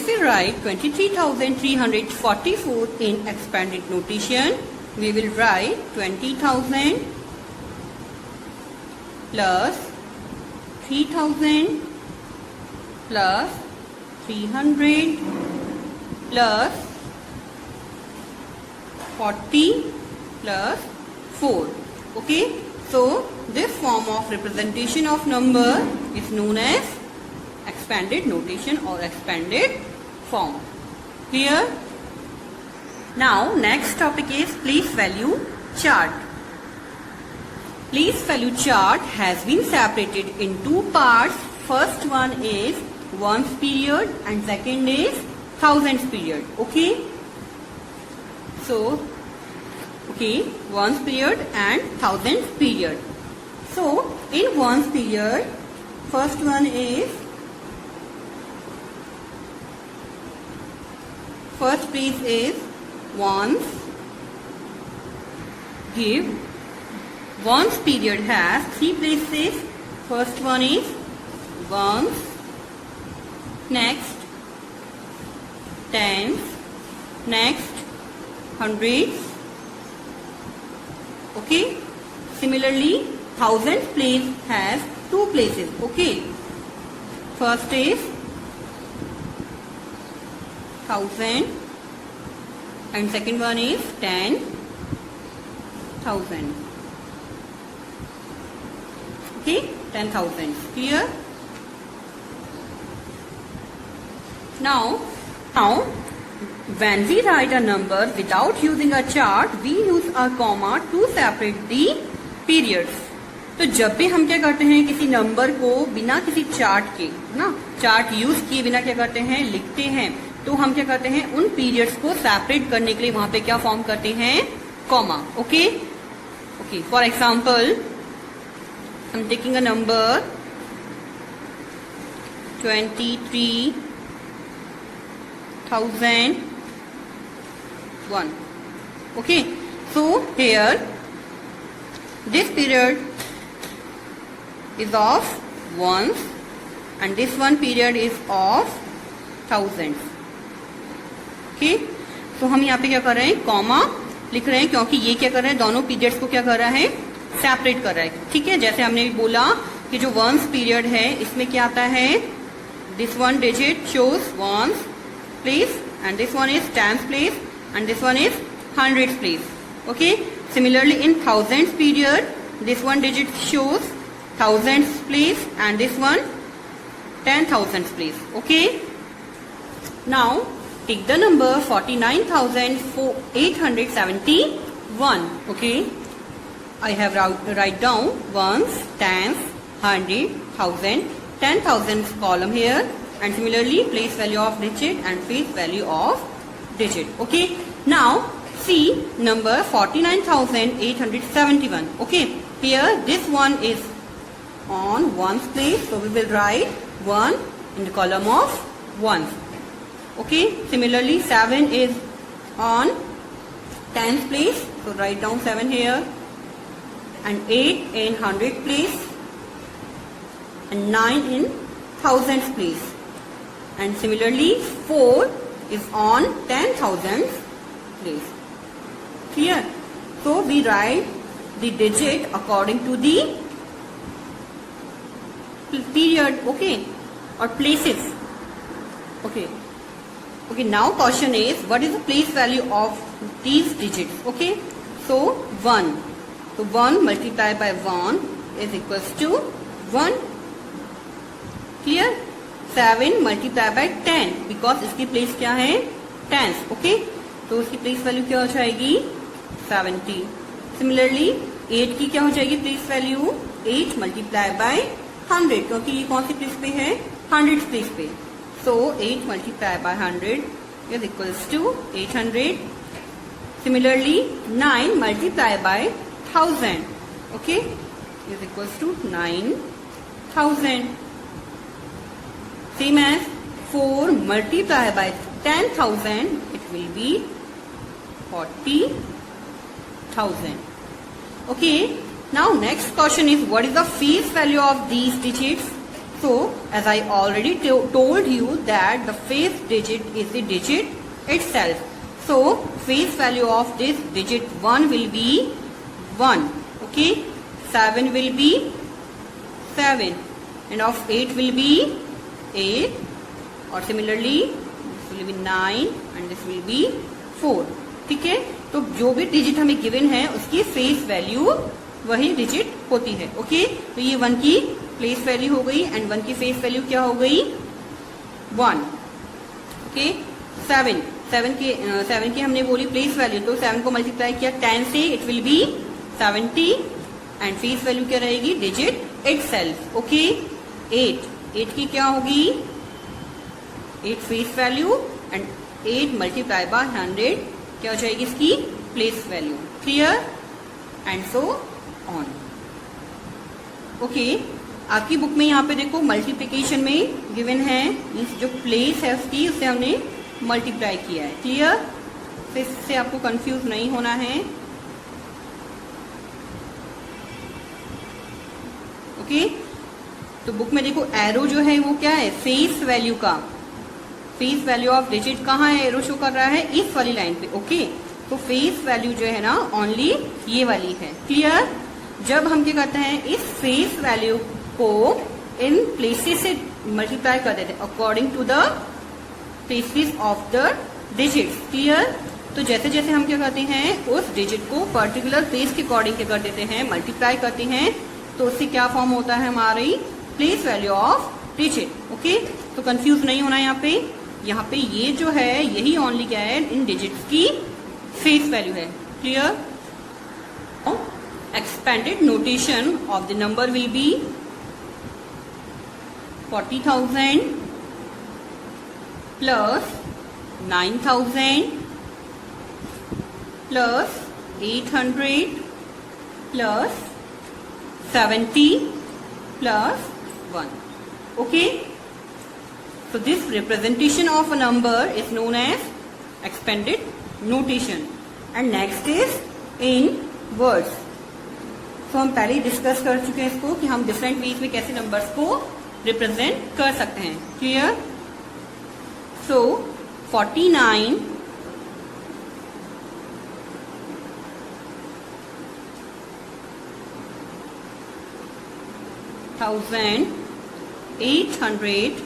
we write 23,344 in expanded notation, we will write 20,000 plus 3,000 plus 300 plus 40 plus 4. Okay, so this form of representation of number is known as expanded notation or expanded form. Clear? Now next topic is place value chart. Place value chart has been separated in two parts. First one is ones period and second is thousands period. Okay, so ones period and thousands period. So in ones period, first one is, first place is ones. Give ones period has three places. First one is ones, next tens, next hundreds. Okay, similarly thousands place has two places. Okay, first is 1000 and second one is 10,000. Okay, 10,000. Clear? Now when we write a number without using a chart, we use a comma to separate the periods. तो जब भी हम क्या करते हैं किसी number को बिना किसी चार्ट के, ना चार्ट यूज किए बिना क्या करते हैं, लिखते हैं, तो हम क्या करते हैं उन पीरियड्स को सेपरेट करने के लिए वहां पे क्या फॉर्म करते हैं, comma. Okay, for example I am taking a number 23,001. Okay, so here this period is of ones and this one period is of thousands. Okay, तो हम यहाँ पे क्या कर रहे हैं, कॉमा लिख रहे हैं, क्योंकि ये क्या कर रहे हैं, दोनों पीरियड्स को क्या कर रहा है, सेपरेट कर रहा है. ठीक है, जैसे हमने बोला कि जो वंस पीरियड है इसमें क्या आता है, this one digit shows ones place and this one is tens place and this one is hundreds place. Okay, similarly in thousands period, this one digit shows thousands place and this one 10,000 place. Okay, now take the number 49,871. Okay, I have write down ones, tens, hundred, thousand, 10,000 column here, and similarly place value of digit and place value of digit. Okay, now see number 49,871. Okay, here this one is on ones place, so we will write 1 in the column of ones. Okay, similarly 7 is on tens place, so write down 7 here, and 8 in hundred place, and 9 in thousands place, and similarly 4 is on 10,000 place. Clear? So we write the digit according to the period. Okay, or places. Okay, now question is, what is the place value of these digits? Okay, so 1, so 1 multiplied by 1 is equals to 1. Clear? 7 multiplied by 10, because इसकी place क्या है, tens. Okay, तो उसकी place value क्या हो जाएगी, 70. Similarly 8 की क्या हो जाएगी प्लेस वैल्यू, 8 मल्टीप्लाई बाय 100, क्योंकि ये कौन सी प्लेस पे है, 100 प्लेस पे. So 8 multiply by 100 is equals to 800. Similarly 9 multiply by 1000, okay, is equals to 9,000. Same as 4 multiplied by 10,000, it will be 40,000. Okay, now next question is, what is the face value of these digits? So as I already told you that the fifth digit is the digit itself. So face value of this digit 1 will be 1. Okay. 7 will be 7 and of 8 will be 8, और similarly this will be 9 and this will be 4. ठीक है, तो जो भी digit हमें given है उसकी face value वही डिजिट होती है. ओके, तो ये 1 की प्लेस वैल्यू हो गई एंड 1 की फेस वैल्यू क्या हो गई 1. ओके, 7 की हमने बोली प्लेस वैल्यू, तो 7 को मल्टीप्लाई किया 10 से, it will B 70 and face value क्या रहेगी डिजिट इटसेल्फ. ओके, 8 की क्या होगी 8 face value and 8 multiply by 100 क्या हो जाएगी इसकी place value. Clear and so on. Okay, आपकी बुक में यहाँ पे देखो मल्टीप्लिकेशन में गिवन है, जो प्लेस है उसकी उससे हमने मल्टीप्लाई किया है. क्लियर, तो इससे आपको कंफ्यूज नहीं होना है. ओके, तो बुक में देखो एरो जो है वो क्या है फेस वैल्यू का, फेस वैल्यू ऑफ डिजिट कहाँ है, एरो शो कर रहा है इस वाली लाइन पे. ओके, तो फेस वैल्यू जो है ना ओनली ये वाली है. क्लियर, जब हम क्या करते हैं इस फेस वैल्यू को इन प्लेसेस से मल्टीप्लाई कर देते हैं according to the places of the digits. Clear, तो जैसे जैसे हम क्या करते हैं उस डिजिट को पर्टिकुलर प्लेस के अकॉर्डिंग क्या कर देते हैं मल्टीप्लाई करते हैं, तो उससे क्या फॉर्म होता है हमारी place value of digit. Okay, तो कंफ्यूज नहीं होना यहाँ पे ये जो है यही ओनली क्या है इन डिजिट्स की फेस वैल्यू है. Clear, expanded notation of the number will B 40,000 plus 9,000 plus 800 plus 70 plus 1. Okay, so this representation of a number is known as expanded notation. And next is in words. So हम पहले ही discuss कर चुके हैं इसको कि हम different ways में कैसे नंबर्स को रिप्रेजेंट कर सकते हैं. क्लियर, सो 49 800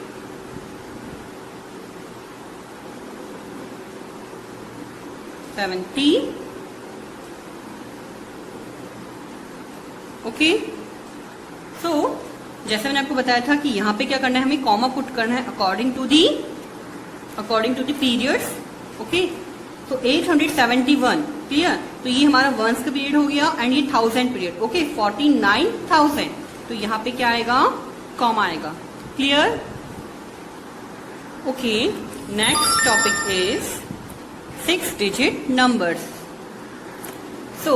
70. ओके, सो जैसे मैंने आपको बताया था कि यहाँ पे क्या करना है हमें कॉमा पुट करना है according to the periods. Okay, तो 871. क्लियर, तो ये हमारा वंस का पीरियड हो गया एंड ये 1000 पीरियड. ओके, 49,000, तो यहाँ पे क्या आएगा कॉमा आएगा. Clear, okay, next topic is 6 digit numbers. So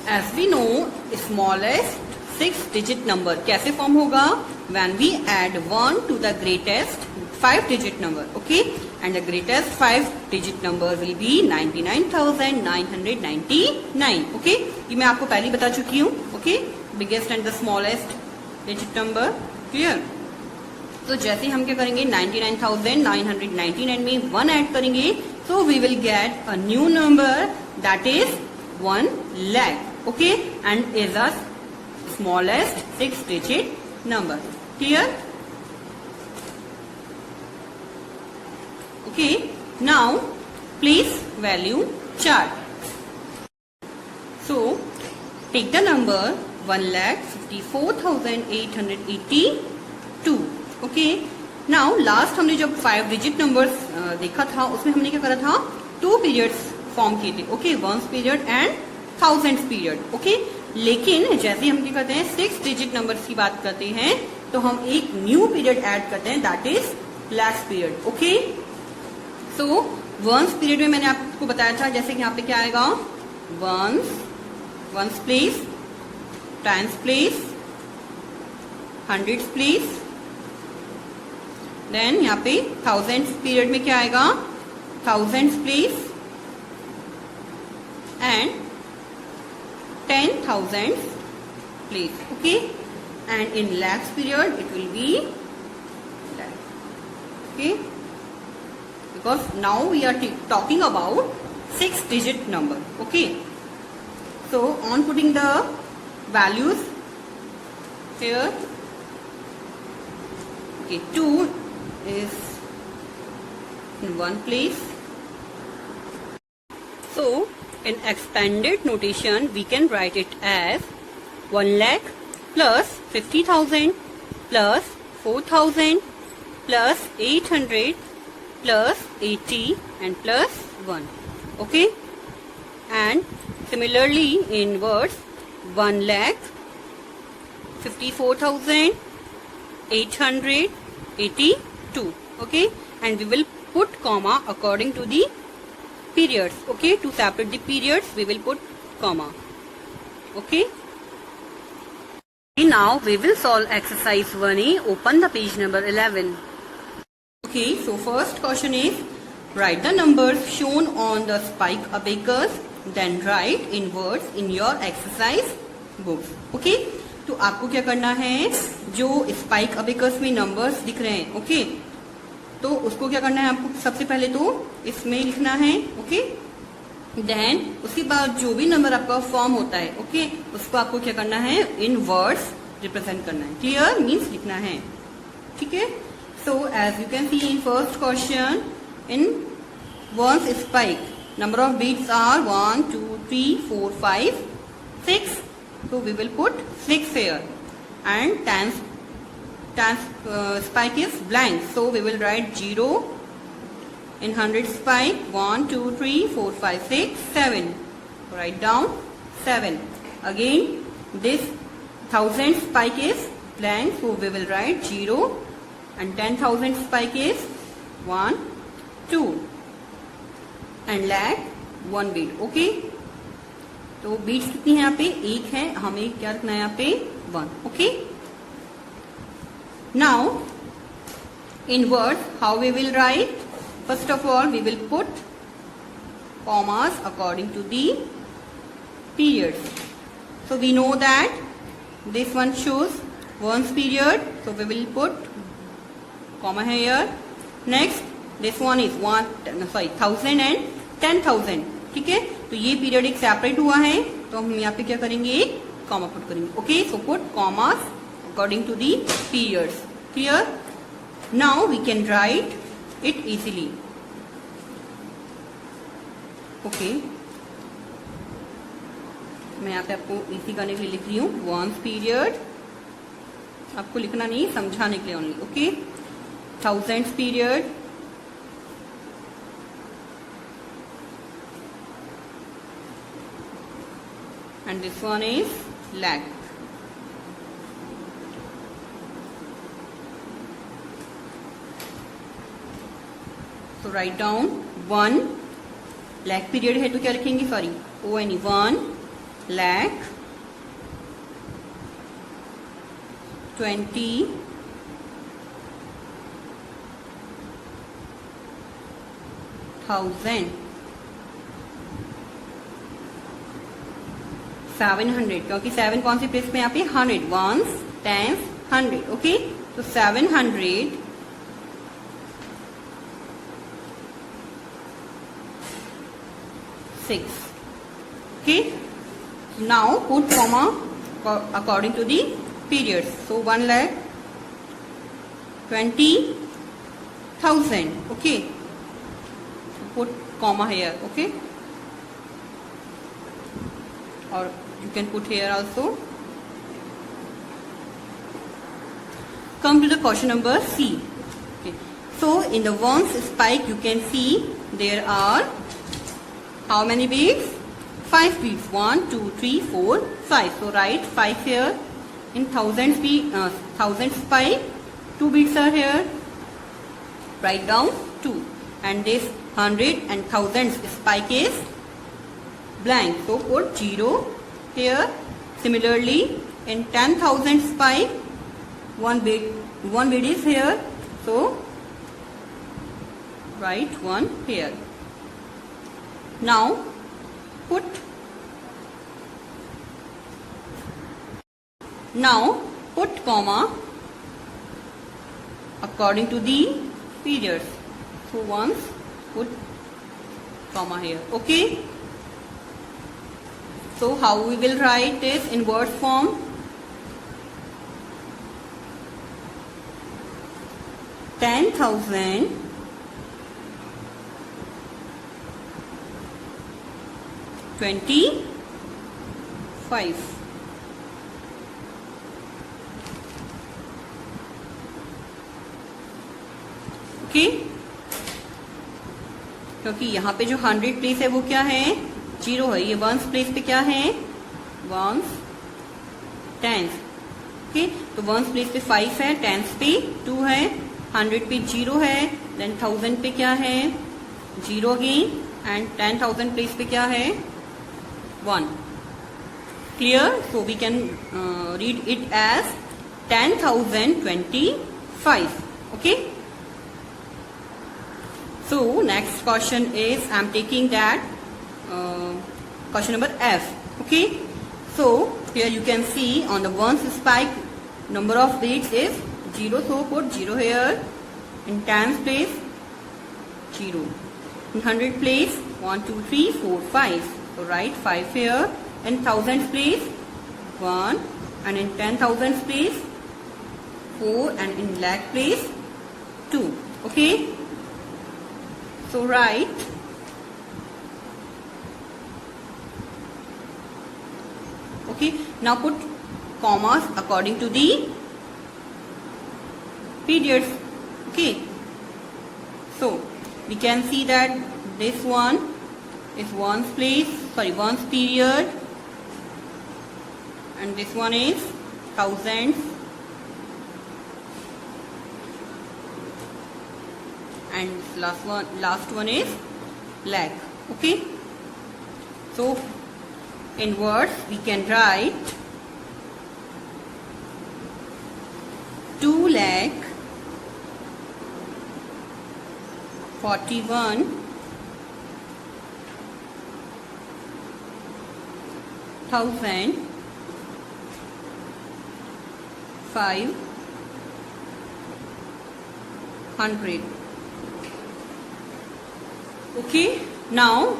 as we know smallest 6 digit number कैसे फॉर्म होगा when we add 1 to the greatest 5 digit number. Okay, and the greatest 5 digit number will be 99,999. Okay, ये मैं आपको पहले बता चुकी हूँ. Okay, biggest and the smallest digit number. Clear, तो जैसे हम क्या करेंगे 99,999 में 1 ऐड करेंगे, so we will get a new number that is 1 lakh. Okay, and is the smallest 6 digit number. Clear? Okay, now place value chart. So take the number 1,54,882. Okay, now last हमने जब 5 digit numbers देखा था उसमें हमने क्या करा था 2 periods form किए थे. Okay, ones period and thousands period. Okay, लेकिन जैसे हम क्या करते हैं 6 डिजिट नंबर्स की बात करते हैं तो हम एक न्यू पीरियड ऐड करते हैं that is lakhs period. Okay, so ones period में मैंने आपको बताया था जैसे कि यहाँ पे क्या आएगा ones place, tens place, hundreds place, then यहाँ पे थाउजेंड्स पीरियड में क्या आएगा thousands place and 10,000 place. Okay, and in lakhs period it will be Okay, because now we are talking about 6-digit number. Okay, so on putting the values here, okay, 2 is in one place. So in expanded notation we can write it as 1 lakh plus 50,000 plus 4,000 plus 800 plus 80 and plus 1. Okay, and similarly in words 1 lakh 54,882. Okay, and we will put comma according to the periods. Okay, to separate the periods we will put comma. Okay, now we will solve exercise 1A. Open the page number 11. Okay, so first question is write the numbers shown on the spike abacus, then write in words in your exercise books. Okay, तो आपको क्या करना है, जो spike abacus में numbers दिख रहे हैं, ओके, तो उसको क्या करना है आपको, सबसे पहले तो इसमें लिखना है. ओके, देन उसके बाद जो भी नंबर आपका फॉर्म होता है, ओके, उसको आपको क्या करना है, इन वर्ड्स रिप्रेजेंट करना है. क्लियर, मीन्स लिखना है. ठीक है. So as you can see in first question, in ones spike number of beats are 1 2 3 4 5 6. So we will put 6 here, and tens spike is blank, so we will write 0. In 100 spike 1 2 3 4 5 6 7. Write down 7. Again this 1000 spike is blank, so we will write 0, and 10,000 spike is 1 2, and lakh 1 beat. Okay, तो beats कितनी है यहाँ पे, एक है, हमें क्या रखना है यहाँ पे, 1. Okay, now in words how we will write, first of all we will put commas according to the periods. So we know that this one shows one's period, so we will put comma here. Next this one is 1000 and 10,000. ठीक है, तो ये period एक separate हुआ है, तो हम यहाँ पे क्या करेंगे, कॉमा पुट करेंगे. Okay, so put commas according to the periods. Clear. Now we can write it easily. Okay, मैं यहाँ पे आपको इजी करने के लिए लिख रही हूँ वंस पीरियड, आपको लिखना नहीं, समझाने के लिए only. Okay, thousands period, and this one is lakh. So write down 1 lakh period है तो क्या लिखेंगे, सॉरी, ONE 1 lakh 20,000 700, क्योंकि 7 कौन सी प्लेस में, यहाँ पे 100, वंस 10 100. ओके, तो 700 6. Okay, now put comma according to the periods. So 1 lakh 20,000. Okay, put comma here. Okay, or you can put here also. Come to the question number C. Okay, so in the ones spike you can see there are how many beats, 5 beats, 1 2 3 4 5. So write 5 here. In thousands spike 2 beats are here, write down 2, and this 100 and thousands spike is blank, so put 0 here. Similarly in 10,000 spike 1 beat is here, so write 1 here. Now put comma according to the periods. So once put comma here. Okay. So how we will write this in word form? 10,000 25. Okay, क्योंकि यहाँ पे जो 100 place है वो क्या है, 0 है. ये वंस प्लेस पे क्या है, वंस टेंस. ओके, तो वंस प्लेस पे 5 है, टेंस पे 2 है, 100 पे 0 है, देन 1000 पे क्या है, 0 अगेन, एंड 10,000 प्लेस पे क्या है, 1. Clear? So we can read it as 10,025. Okay. So next question is, I am taking that question number F. Okay. So here you can see on the ones spike number of bits is 0. So put 0 here. In tens place 0. In 100 place 1, 2, 3, 4, 5. So write 5 here. In thousands place 1, and in 10,000 place 4, and in lakh place 2. Okay. So write okay. Now put commas according to the periods. Okay. So we can see that this one is ones place, ones period, and this one is thousands, and last one is lakh. Okay. So in words we can write 2,41,500. Okay. Now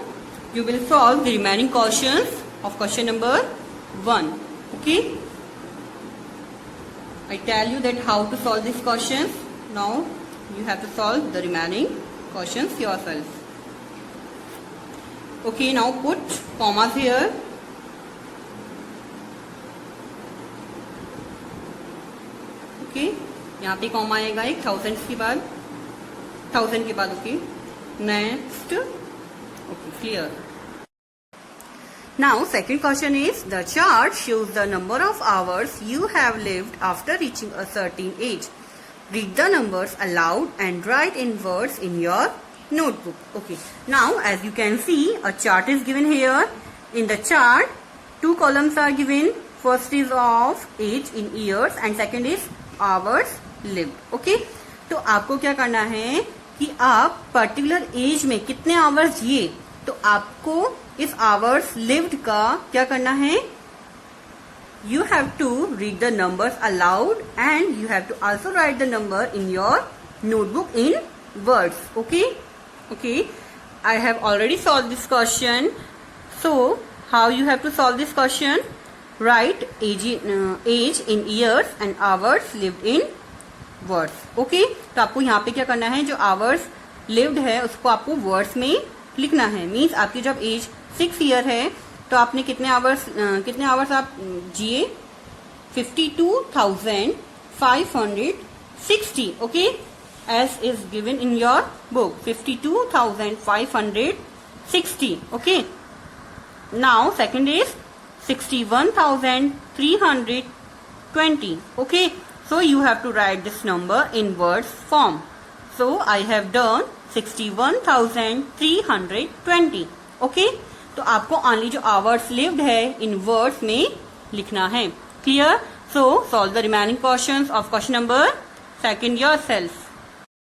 you will solve the remaining questions of question number 1. Okay. I tell you that how to solve these questions. Now you have to solve the remaining questions yourself. Okay. Now put commas here. Okay. यहाँ पे comma आएगा एक 1000 के बाद, 1000 के बाद. Okay. Next. Okay, clear. Now second question is, the chart shows the number of hours you have lived after reaching a certain age. Read the numbers aloud and write in words in your notebook. Okay. Now as you can see, a chart is given here. In the chart, 2 columns are given. First is of age in years and second is hours lived. Okay. तो आपको क्या करना है कि आप particular age में कितने hours जिए, तो आपको इस आवर्स लिव्ड का क्या करना है, you have to read the numbers aloud and you have to also write the number in your notebook in words. Okay. Okay. I have already solve this question. So how you have to solve this question, write age in years and hours lived in words. Okay. तो आपको यहाँ पे क्या करना है, जो hours lived है उसको आपको वर्ड्स में लिखना है. मीन्स आपकी जब एज 6 ईयर है तो आपने कितने आवर्स आप जिए, 52,560. Okay. Age is given in your book, 52,560. Okay. Now second is 61,320. Okay. So you have to write this number in words form. So I have done 61,320. Okay. तो आपको only जो hours lived है in words में लिखना है. Clear? So solve the remaining questions of question number 2 yourself.